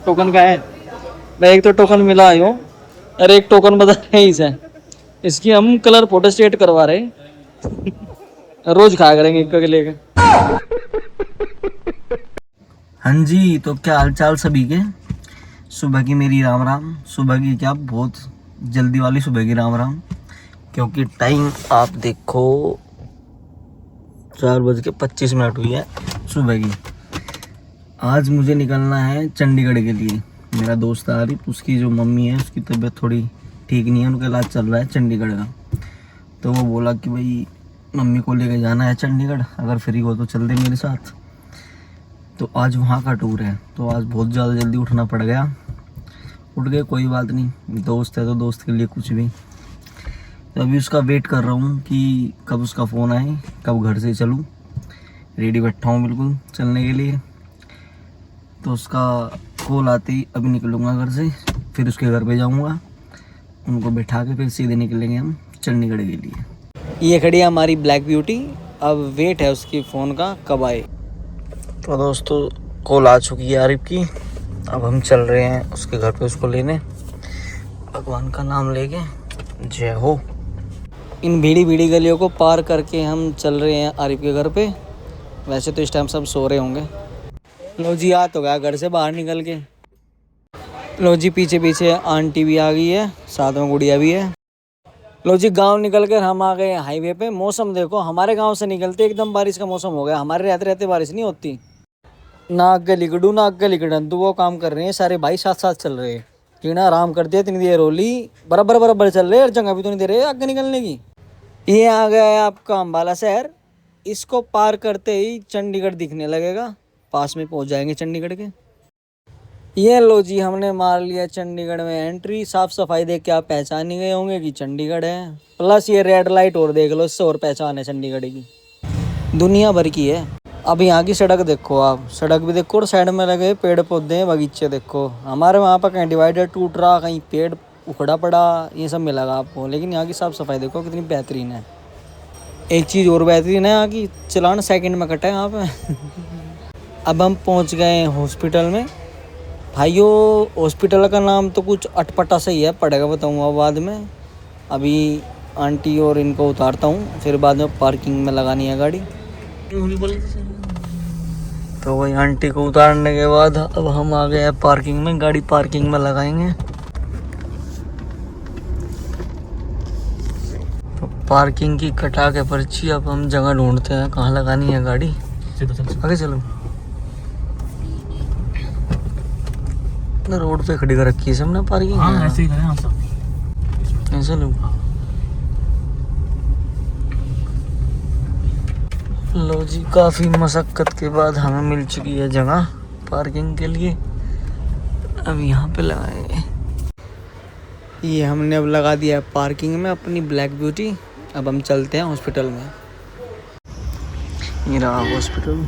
Token का है भाई, एक तो टोकन मिला है और एक टोकन बता रहे हैं इसे, इसकी हम कलर फोटो स्टेट करवा रहे हैं। रोज खाया करेंगे एक के लेके। हाँ जी, तो क्या हाल चाल सभी के। सुबह की मेरी राम राम, सुबह की क्या बहुत जल्दी वाली सुबह की राम राम, क्योंकि टाइम आप देखो 4:25 हुई है सुबह की। आज मुझे निकलना है चंडीगढ़ के लिए। मेरा दोस्त आरिफ, उसकी जो मम्मी है उसकी तबीयत थोड़ी ठीक नहीं है, उनका इलाज चल रहा है चंडीगढ़ का। तो वो बोला कि भाई मम्मी को लेके जाना है चंडीगढ़, अगर फ्री हो तो चल दे मेरे साथ। तो आज वहाँ का टूर है, तो आज बहुत ज़्यादा जल्दी उठना पड़ गया। उठ गए, कोई बात नहीं, दोस्त है तो दोस्त के लिए कुछ भी। तो अभी उसका वेट कर रहा हूँ कि कब उसका फ़ोन आए, कब घर से चलूँ। रेडी बैठा हूँ बिल्कुल चलने के लिए। तो उसका कॉल आते ही अभी निकलूँगा घर से, फिर उसके घर पे जाऊँगा, उनको बैठा के फिर सीधे निकलेंगे हम चंडीगढ़ के लिए। ये खड़ी है हमारी ब्लैक ब्यूटी, अब वेट है उसकी फ़ोन का कब आए। तो दोस्तों कॉल आ चुकी है आरिफ की, अब हम चल रहे हैं उसके घर पे उसको लेने। भगवान का नाम लेके जय हो। इन भीड़ी भीड़ी गलियों को पार करके हम चल रहे हैं आरिफ के घर पे। वैसे तो इस टाइम सब सो रहे होंगे। लो जी, आ तो गया घर से बाहर निकल के। लो जी, पीछे पीछे आंटी भी आ गई है, साथ में गुड़िया भी है। लो जी, गांव निकल कर हम आ गए हाईवे पे। मौसम देखो, हमारे गांव से निकलते एकदम बारिश का मौसम हो गया। हमारे रहते रहते बारिश नहीं होती। ना आगे लिगड़ू ना आगे लिगड़न, तो वो काम कर रहे हैं सारे भाई, साथ साथ चल रहे हैं। टीना आराम कर दिया, इतनी देर होली बराबर बराबर चल रहे हैं, जगह भी तो नहीं दे रहे आगे निकलने की। ये आ गया है आपका अम्बाला शहर। इसको पार करते ही चंडीगढ़ दिखने लगेगा, पास में पहुंच जाएंगे चंडीगढ़ के। ये लो जी, हमने मार लिया चंडीगढ़ में एंट्री। साफ सफाई देख के आप पहचान ही गए होंगे कि चंडीगढ़ है। प्लस ये रेड लाइट और देख लो, इससे और पहचान है चंडीगढ़ की, दुनिया भर की है। अब यहाँ की सड़क देखो आप, सड़क भी देखो और साइड में लगे पेड़ पौधे हैं, बगीचे देखो। हमारे वहाँ पर कहीं डिवाइडर टूट रहा, कहीं पेड़ उखड़ा पड़ा, ये सब मिलेगा आपको। लेकिन यहाँ की साफ सफाई देखो कितनी बेहतरीन है। एक चीज़ और बेहतरीन है, यहाँ की चलान सेकंड में कटा है यहाँ पे। अब हम पहुँच गए हैं हॉस्पिटल में। भाइयों हॉस्पिटल का नाम तो कुछ अटपटा सही है, पड़ेगा बताऊँगा बाद में। अभी आंटी और इनको उतारता हूँ, फिर बाद में पार्किंग में लगानी है गाड़ी। तो वही आंटी को उतारने के बाद अब हम आ गए हैं पार्किंग में, गाड़ी पार्किंग में लगाएंगे। तो पार्किंग की कटा के पर्ची, अब हम जगह ढूंढते हैं कहाँ लगानी है गाड़ी। आगे चलो, रोड पे खड़ी कर रखी है सबने पार्किंग। हाँ, ऐसे ही करें हम सब, ऐसे लो। लो जी, काफ़ी मशक्क़त के बाद हमें मिल चुकी है जगह पार्किंग के लिए। अब यहाँ पे लगाएंगे। ये हमने अब लगा दिया है पार्किंग में अपनी ब्लैक ब्यूटी। अब हम चलते हैं हॉस्पिटल में। ये रहा हॉस्पिटल।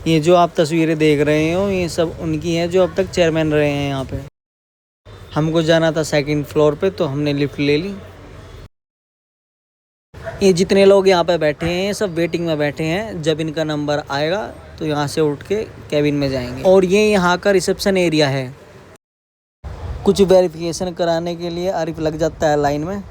ये जो आप तस्वीरें देख रहे हो, ये सब उनकी हैं जो अब तक चेयरमैन रहे हैं यहाँ पे। हमको जाना था सेकंड फ्लोर पे, तो हमने लिफ्ट ले ली। ये जितने लोग यहाँ पे बैठे हैं सब वेटिंग में बैठे हैं। जब इनका नंबर आएगा तो यहाँ से उठ के कैबिन में जाएंगे। और ये यहाँ का रिसेप्शन एरिया है। कुछ वेरिफिकेशन कराने के लिए आरिफ लग जाता है लाइन में।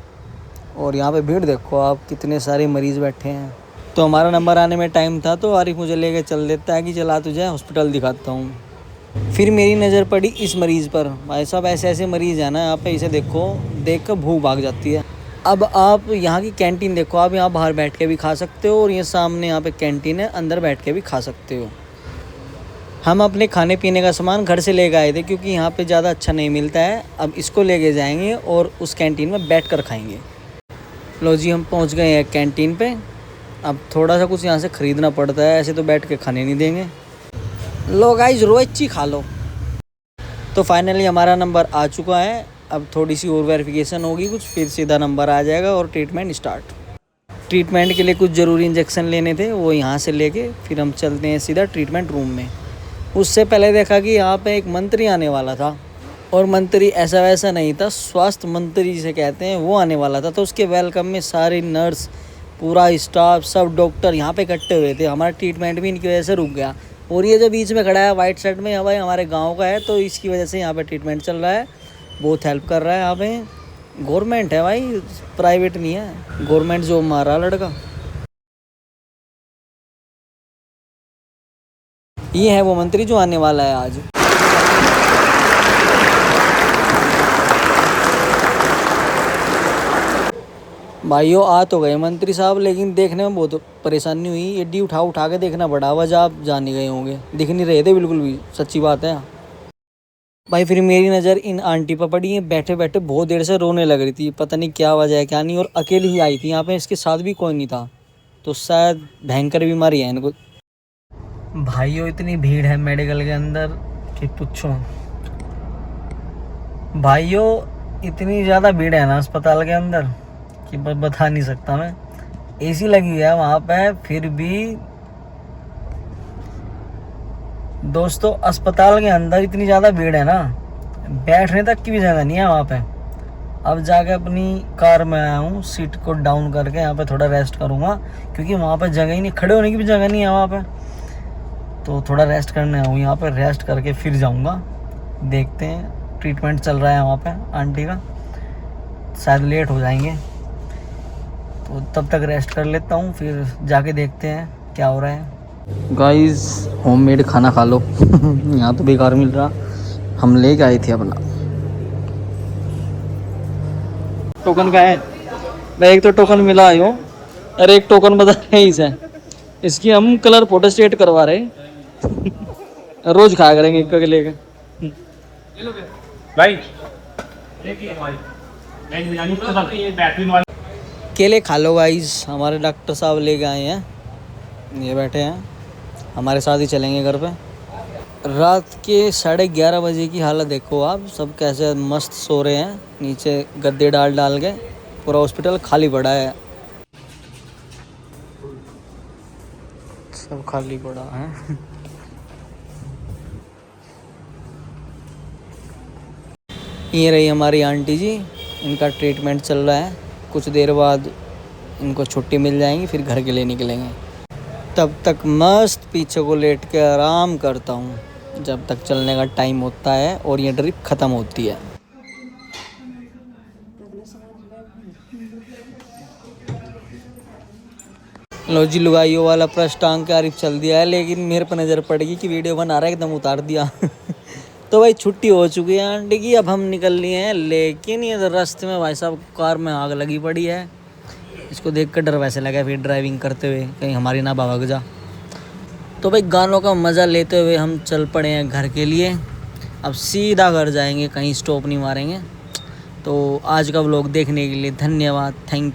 और यहाँ पे भीड़ देखो आप, कितने सारे मरीज़ बैठे हैं। तो हमारा नंबर आने में टाइम था, तो आरिफ मुझे लेके चल देता है कि चला तुझे हॉस्पिटल दिखाता हूँ। फिर मेरी नज़र पड़ी इस मरीज़ पर। भाई साहब ऐसे ऐसे मरीज़ हैं ना यहाँ पे, इसे देखो, देख कर भूख भाग जाती है। अब आप यहाँ की कैंटीन देखो, आप यहाँ बाहर बैठ के भी खा सकते हो, और ये सामने यहाँ पे कैंटीन है, अंदर बैठ के भी खा सकते हो। हम अपने खाने पीने का सामान घर से लेकर आए थे, क्योंकि यहाँ पे ज़्यादा अच्छा नहीं मिलता है। अब इसको लेके जाएंगे और उस कैंटीन में बैठ कर खाएँगे। लो जी, हम पहुँच गए हैं कैंटीन पे। अब थोड़ा सा कुछ यहाँ से ख़रीदना पड़ता है, ऐसे तो बैठ के खाने नहीं देंगे। लो गाइस, रोची खा लो। तो फाइनली हमारा नंबर आ चुका है। अब थोड़ी सी और वेरिफिकेशन होगी कुछ, फिर सीधा नंबर आ जाएगा और ट्रीटमेंट स्टार्ट। ट्रीटमेंट के लिए कुछ ज़रूरी इंजेक्शन लेने थे, वो यहाँ से लेके फिर हम चलते हैं सीधा ट्रीटमेंट रूम में। उससे पहले देखा कि यहाँ पे एक मंत्री आने वाला था, और मंत्री ऐसा वैसा नहीं था, स्वास्थ्य मंत्री जिसे कहते हैं वो आने वाला था। तो उसके वेलकम में सारी नर्स, पूरा स्टाफ, सब डॉक्टर यहाँ पे इकट्ठे हुए थे। हमारा ट्रीटमेंट भी इनकी वजह से रुक गया। और ये जो बीच में खड़ा है वाइट शर्ट में, भाई हमारे गांव का है, तो इसकी वजह से यहाँ पे ट्रीटमेंट चल रहा है। बहुत हेल्प कर रहा है यहाँ पे। गवर्नमेंट है भाई, प्राइवेट नहीं है। गवर्नमेंट जॉब मारा लड़का। ये है वो मंत्री जो आने वाला है आज। भाइयों आ तो गए मंत्री साहब, लेकिन देखने में बहुत परेशानी हुई। एड्डी उठा उठा के देखना पड़ा। वजह आप जान ही गए होंगे, दिख नहीं रहे थे बिल्कुल भी, सच्ची बात है भाई। फिर मेरी नज़र इन आंटी पर पड़ी है। बैठे बैठे बहुत देर से रोने लग रही थी, पता नहीं क्या वजह है क्या नहीं। और अकेली ही आई थी यहाँ पे, इसके साथ भी कोई नहीं था। तो शायद भयंकर बीमारी है इनको। भाइयों इतनी भीड़ है मेडिकल के अंदर कि पूछो। भाइयों इतनी ज़्यादा भीड़ है ना अस्पताल के अंदर कि बस बता नहीं सकता मैं। एसी लगी है वहाँ पे, फिर भी दोस्तों अस्पताल के अंदर इतनी ज़्यादा भीड़ है ना, बैठने तक की भी जगह नहीं है वहाँ पे। अब जाके अपनी कार में आया हूँ, सीट को डाउन करके यहाँ पे थोड़ा रेस्ट करूँगा, क्योंकि वहाँ पे जगह ही नहीं, खड़े होने की भी जगह नहीं है वहाँ पे। तो थोड़ा रेस्ट करने आऊँ यहाँ पे, रेस्ट करके फिर जाऊँगा। देखते हैं, ट्रीटमेंट चल रहा है वहाँ पे आंटी का, शायद लेट हो जाएंगे, तो तब तक रेस्ट कर लेता हूँ, फिर जाके देखते हैं क्या हो रहा है। गाइस होममेड खाना खा लो। यहाँ तो बेकार मिल रहा, हम लेके आए थे अपना। टोकन का है भाई, एक तो टोकन मिला है हो, अरे एक टोकन बता रहे इसे, इसकी हम कलर फोटो स्टेट करवा रहे। रोज खाया करेंगे एक के लेके भाई। केले खा लो गाइस, हमारे डॉक्टर साहब लेके आए हैं, ये बैठे हैं, हमारे साथ ही चलेंगे घर पे। रात के 11:30 बजे की हालत देखो आप, सब कैसे मस्त सो रहे हैं नीचे गद्दे डाल डाल के। पूरा हॉस्पिटल खाली पड़ा है, सब खाली पड़ा है। ये रही हमारी आंटी जी, इनका ट्रीटमेंट चल रहा है। कुछ देर बाद इनको छुट्टी मिल जाएगी, फिर घर के लिए निकलेंगे। तब तक मस्त पीछे को लेट के आराम करता हूँ जब तक चलने का टाइम होता है और ये ट्रिप ख़त्म होती है। लो जी, लुगाइयों वाला प्रश्न टांग के आरिफ चल दिया है, लेकिन मेरे पर नज़र पड़ेगी कि वीडियो बना रहा है, एकदम उतार दिया। तो भाई छुट्टी हो चुकी है आंटी की, अब हम निकल लिए हैं। लेकिन ये रास्ते में भाई साहब कार में आग लगी पड़ी है। इसको देख कर डर वैसे लगा फिर ड्राइविंग करते हुए, कहीं हमारी ना भाग जा। तो भाई गानों का मज़ा लेते हुए हम चल पड़े हैं घर के लिए। अब सीधा घर जाएंगे, कहीं स्टॉप नहीं मारेंगे। तो आज का व्लॉग देखने के लिए धन्यवाद, थैंक